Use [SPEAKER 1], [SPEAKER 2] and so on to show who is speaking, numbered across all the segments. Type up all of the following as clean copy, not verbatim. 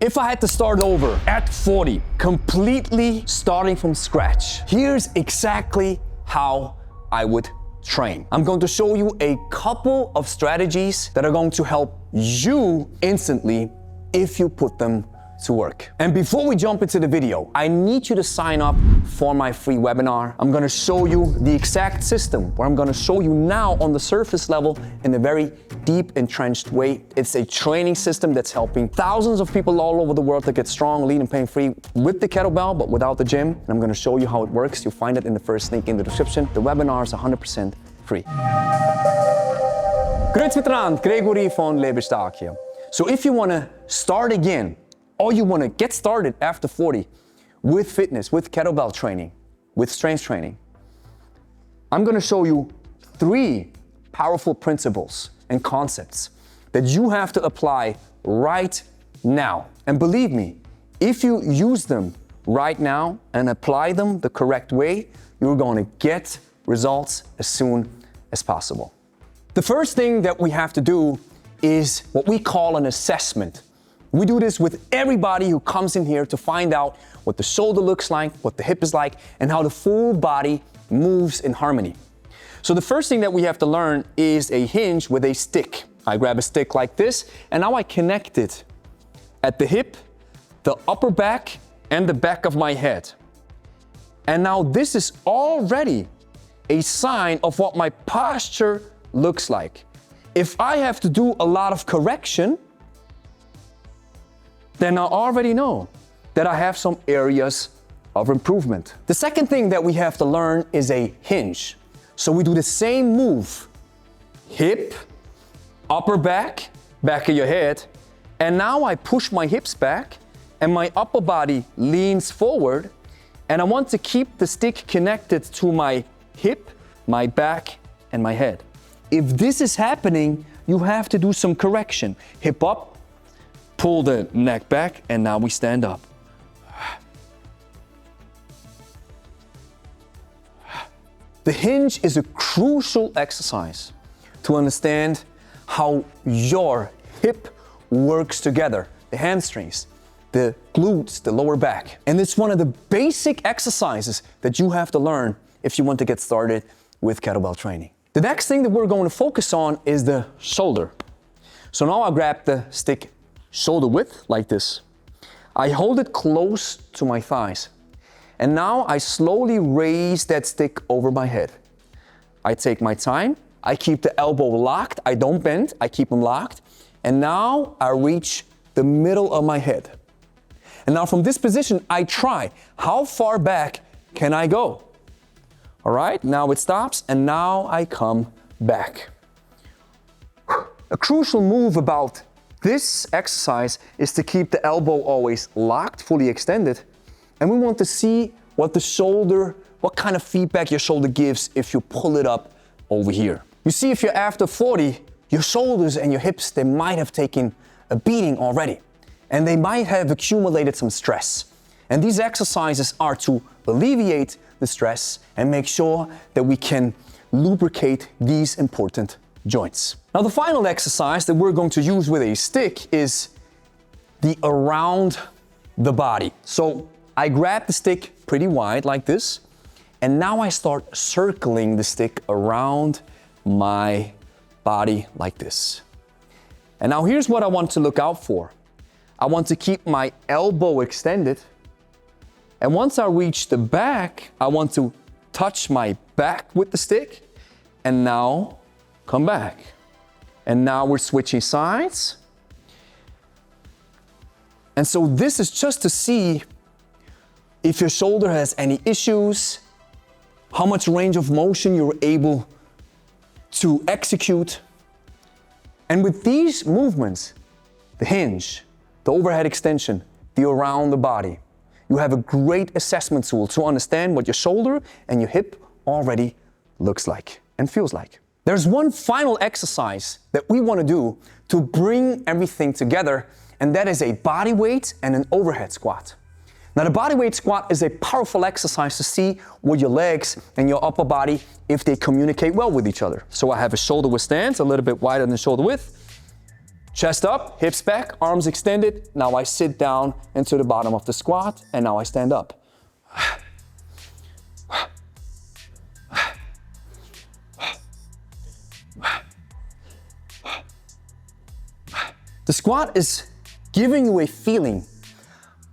[SPEAKER 1] If I had to start over at 40, completely starting from scratch, here's exactly how I would train. I'm going to show you a couple of strategies that are going to help you instantly if you put them to work. And before we jump into the video, I need you to sign up for my free webinar. I'm gonna show you the exact system where I'm gonna show you now on the surface level in a very deep, entrenched way. It's a training system that's helping thousands of people all over the world to get strong, lean, and pain-free with the kettlebell, but without the gym. And I'm gonna show you how it works. You'll find it in the first link in the description. The webinar is 100% free. Grüezi miteinander, Gregory von Lebe stark here. So if you wanna start again, or you want to get started after 40 with fitness, with kettlebell training, with strength training, I'm going to show you 3 powerful principles and concepts that you have to apply right now. And believe me, if you use them right now and apply them the correct way, you're going to get results as soon as possible. The first thing that we have to do is what we call an assessment. We do this with everybody who comes in here to find out what the shoulder looks like, what the hip is like, and how the full body moves in harmony. So the first thing that we have to learn is a hinge with a stick. I grab a stick like this, and now I connect it at the hip, the upper back, and the back of my head. And now this is already a sign of what my posture looks like. If I have to do a lot of correction, then I already know that I have some areas of improvement. The second thing that we have to learn is a hinge. So we do the same move, hip, upper back, back of your head, and now I push my hips back and my upper body leans forward, and I want to keep the stick connected to my hip, my back, and my head. If this is happening, you have to do some correction. Hip up, pull the neck back, and now we stand up. The hinge is a crucial exercise to understand how your hip works together, the hamstrings, the glutes, the lower back. And it's one of the basic exercises that you have to learn if you want to get started with kettlebell training. The next thing that we're going to focus on is the shoulder. So now I'll grab the stick shoulder width like this. I hold it close to my thighs. And now I slowly raise that stick over my head. I take my time. I keep the elbow locked. I don't bend. I keep them locked. And now I reach the middle of my head. And now from this position, I try. How far back can I go? All right, now it stops, and now I come back. A crucial move about this exercise is to keep the elbow always locked, fully extended. And we want to see what kind of feedback your shoulder gives if you pull it up over here. You see, if you're after 40, your shoulders and your hips, they might have taken a beating already. And they might have accumulated some stress. And these exercises are to alleviate the stress and make sure that we can lubricate these important joints. Now, the final exercise that we're going to use with a stick is the around the body. So I grab the stick pretty wide like this, and now I start circling the stick around my body like this. And now here's what I want to look out for. I want to keep my elbow extended, and once I reach the back, I want to touch my back with the stick, and now come back. And now we're switching sides. And so this is just to see if your shoulder has any issues, how much range of motion you're able to execute. And with these movements, the hinge, the overhead extension, the around the body, you have a great assessment tool to understand what your shoulder and your hip already looks like and feels like. There's one final exercise that we want to do to bring everything together, and that is a body weight and an overhead squat. Now, the body weight squat is a powerful exercise to see where your legs and your upper body, if they communicate well with each other. So I have a shoulder width stance, a little bit wider than shoulder width. Chest up, hips back, arms extended. Now I sit down into the bottom of the squat, and now I stand up. The squat is giving you a feeling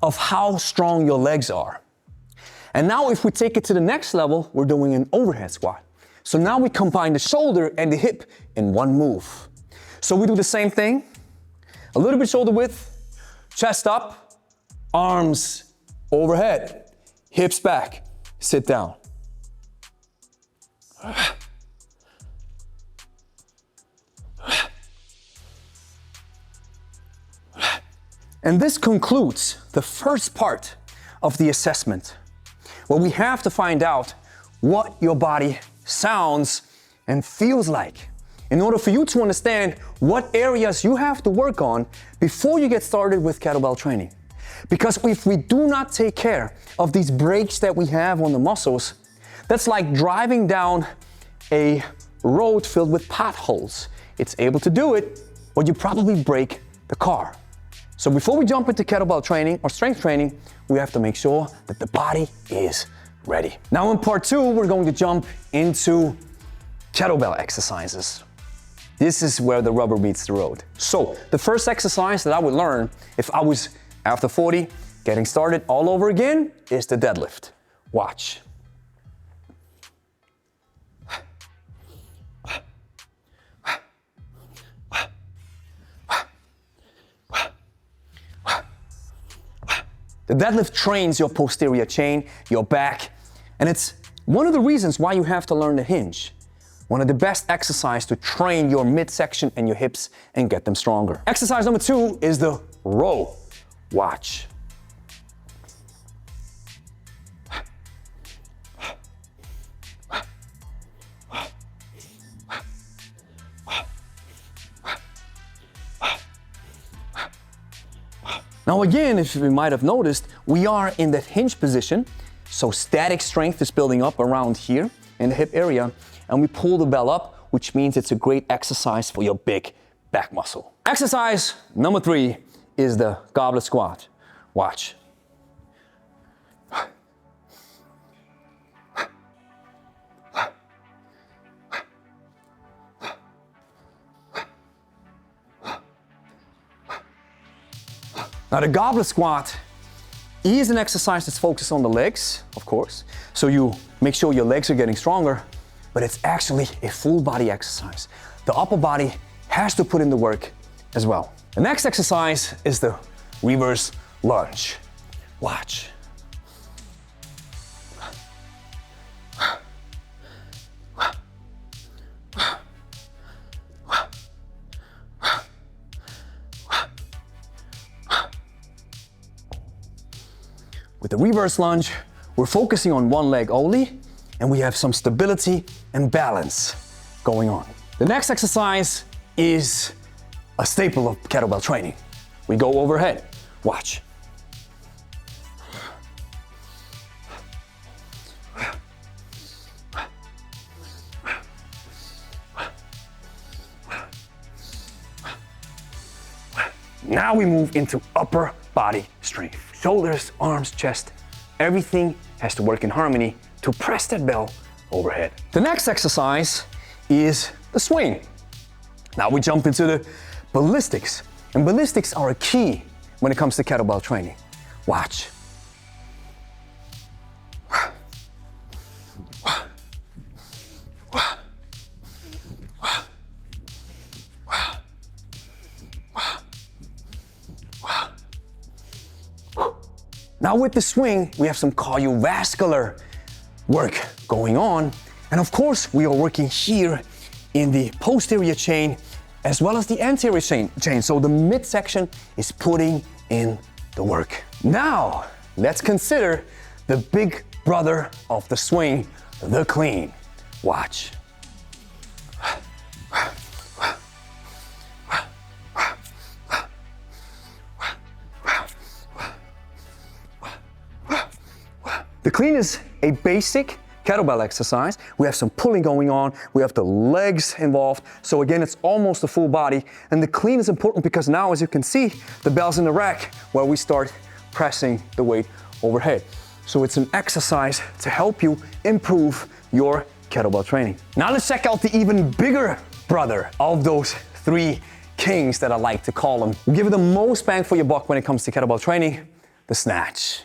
[SPEAKER 1] of how strong your legs are. And now if we take it to the next level, we're doing an overhead squat. So now we combine the shoulder and the hip in one move. So we do the same thing, a little bit shoulder width, chest up, arms overhead, hips back, sit down. And this concludes the first part of the assessment, where we have to find out what your body sounds and feels like in order for you to understand what areas you have to work on before you get started with kettlebell training. Because if we do not take care of these breaks that we have on the muscles, that's like driving down a road filled with potholes. It's able to do it, but you probably break the car. So before we jump into kettlebell training or strength training, we have to make sure that the body is ready. Now in part 2, we're going to jump into kettlebell exercises. This is where the rubber meets the road. So the first exercise that I would learn if I was after 40, getting started all over again, is the deadlift. Watch. The deadlift trains your posterior chain, your back, and it's one of the reasons why you have to learn the hinge. One of the best exercises to train your midsection and your hips and get them stronger. Exercise number 2 is the row. Watch. Now again, if you might have noticed, we are in that hinge position, so static strength is building up around here in the hip area, and we pull the bell up, which means it's a great exercise for your big back muscle. Exercise number 3 is the goblet squat. Watch. Now the goblet squat is an exercise that's focused on the legs, of course. So you make sure your legs are getting stronger, but it's actually a full body exercise. The upper body has to put in the work as well. The next exercise is the reverse lunge. Watch. With the reverse lunge, we're focusing on one leg only, and we have some stability and balance going on. The next exercise is a staple of kettlebell training. We go overhead. Watch. Now we move into upper body strength. Shoulders, arms, chest, everything has to work in harmony to press that bell overhead. The next exercise is the swing. Now we jump into the ballistics. And ballistics are a key when it comes to kettlebell training. Watch. Now with the swing, we have some cardiovascular work going on. And of course, we are working here in the posterior chain as well as the anterior chain. So the midsection is putting in the work. Now, let's consider the big brother of the swing, the clean. Watch. The clean is a basic kettlebell exercise. We have some pulling going on. We have the legs involved. So again, it's almost a full body. And the clean is important because now, as you can see, the bell's in the rack where we start pressing the weight overhead. So it's an exercise to help you improve your kettlebell training. Now let's check out the even bigger brother of those three kings that I like to call them. Give it the most bang for your buck when it comes to kettlebell training, the snatch.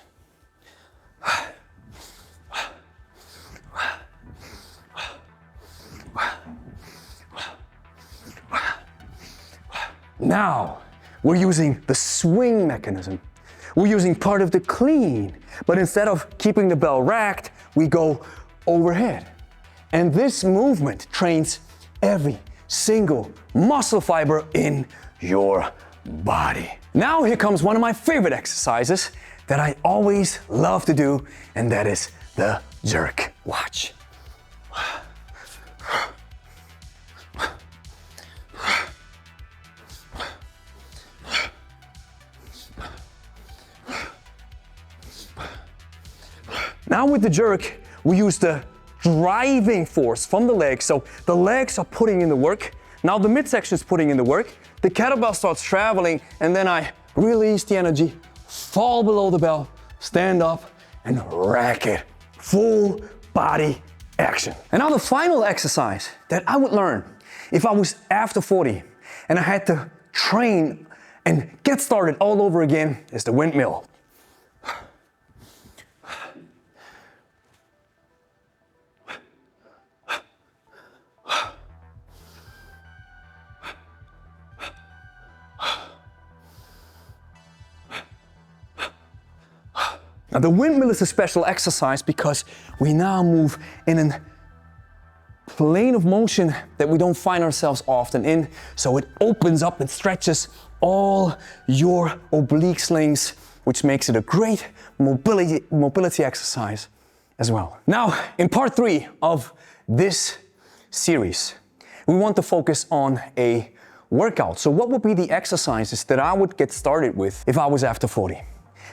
[SPEAKER 1] Now, we're using the swing mechanism. We're using part of the clean, but instead of keeping the bell racked, we go overhead. And this movement trains every single muscle fiber in your body. Now here comes one of my favorite exercises that I always love to do, and that is the jerk. Watch. Now with the jerk, we use the driving force from the legs. So the legs are putting in the work. Now the midsection is putting in the work. The kettlebell starts traveling, and then I release the energy, fall below the bell, stand up, and rack it. Full body action. And now the final exercise that I would learn if I was after 40 and I had to train and get started all over again is the windmill. Now the windmill is a special exercise because we now move in a plane of motion that we don't find ourselves often in. So it opens up and stretches all your oblique slings, which makes it a great mobility exercise as well. Now, in part 3 of this series, we want to focus on a workout. So what would be the exercises that I would get started with if I was after 40?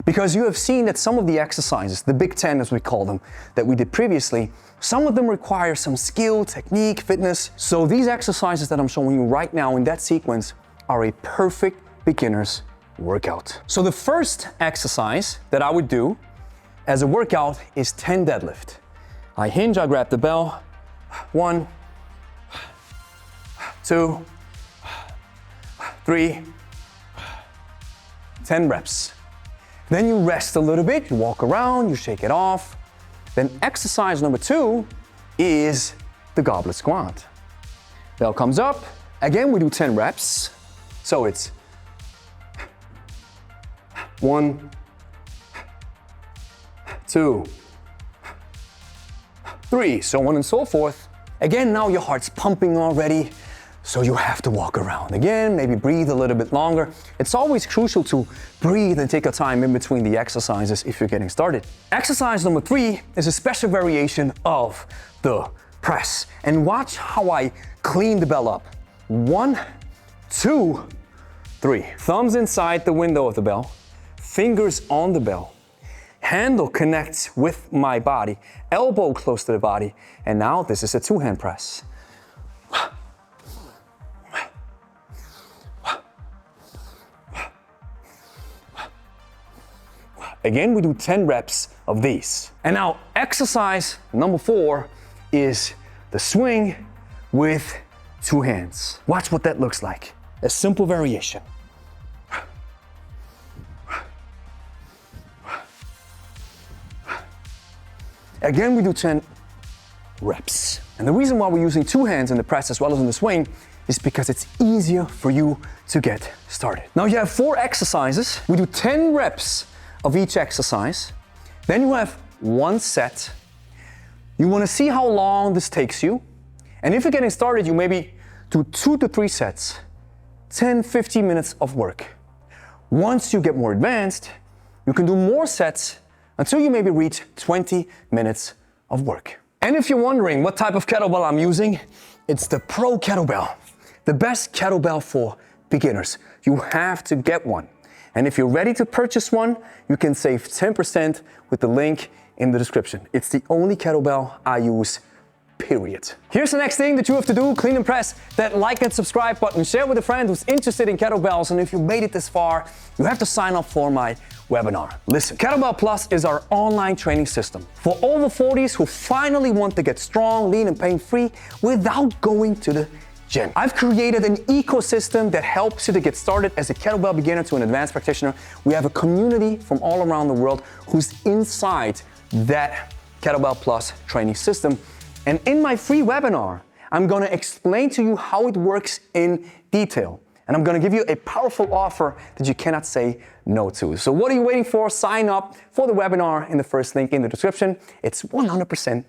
[SPEAKER 1] Because you have seen that some of the exercises, the Big 10 as we call them, that we did previously, some of them require some skill, technique, fitness. So these exercises that I'm showing you right now in that sequence are a perfect beginner's workout. So the first exercise that I would do as a workout is 10 deadlift. I hinge, I grab the bell, 1, 2, 3, 10 reps. Then you rest a little bit, you walk around, you shake it off. Then exercise number 2 is the goblet squat. Bell comes up, again we do 10 reps. So it's 1, 2, 3, so on and so forth. Again, now your heart's pumping already, so you have to walk around again, maybe breathe a little bit longer. It's always crucial to breathe and take a time in between the exercises if you're getting started. Exercise number 3 is a special variation of the press. And watch how I clean the bell up. 1, 2, 3. Thumbs inside the window of the bell, fingers on the bell. Handle connects with my body, elbow close to the body. And now this is a 2-hand press. Again, we do 10 reps of these. And now exercise number 4 is the swing with 2 hands. Watch what that looks like. A simple variation. Again, we do 10 reps. And the reason why we're using 2 hands in the press as well as in the swing is because it's easier for you to get started. Now you have 4 exercises. We do 10 reps of each exercise. Then you have 1 set. You want to see how long this takes you. And if you're getting started, you maybe do 2 to 3 sets, 10, 15 minutes of work. Once you get more advanced, you can do more sets until you maybe reach 20 minutes of work. And if you're wondering what type of kettlebell I'm using, it's the Pro Kettlebell, the best kettlebell for beginners. You have to get one. And if you're ready to purchase one, you can save 10% with the link in the description. It's the only kettlebell I use, period. Here's the next thing that you have to do. Clean and press that like and subscribe button. Share with a friend who's interested in kettlebells. And if you made it this far, you have to sign up for my webinar. Listen, Kettlebell Plus is our online training system for over 40s who finally want to get strong, lean, and pain-free without going to the gym. I've created an ecosystem that helps you to get started as a kettlebell beginner to an advanced practitioner. We have a community from all around the world who's inside that Kettlebell Plus training system. And in my free webinar, I'm gonna explain to you how it works in detail. And I'm gonna give you a powerful offer that you cannot say no to. So what are you waiting for? Sign up for the webinar in the first link in the description. It's 100%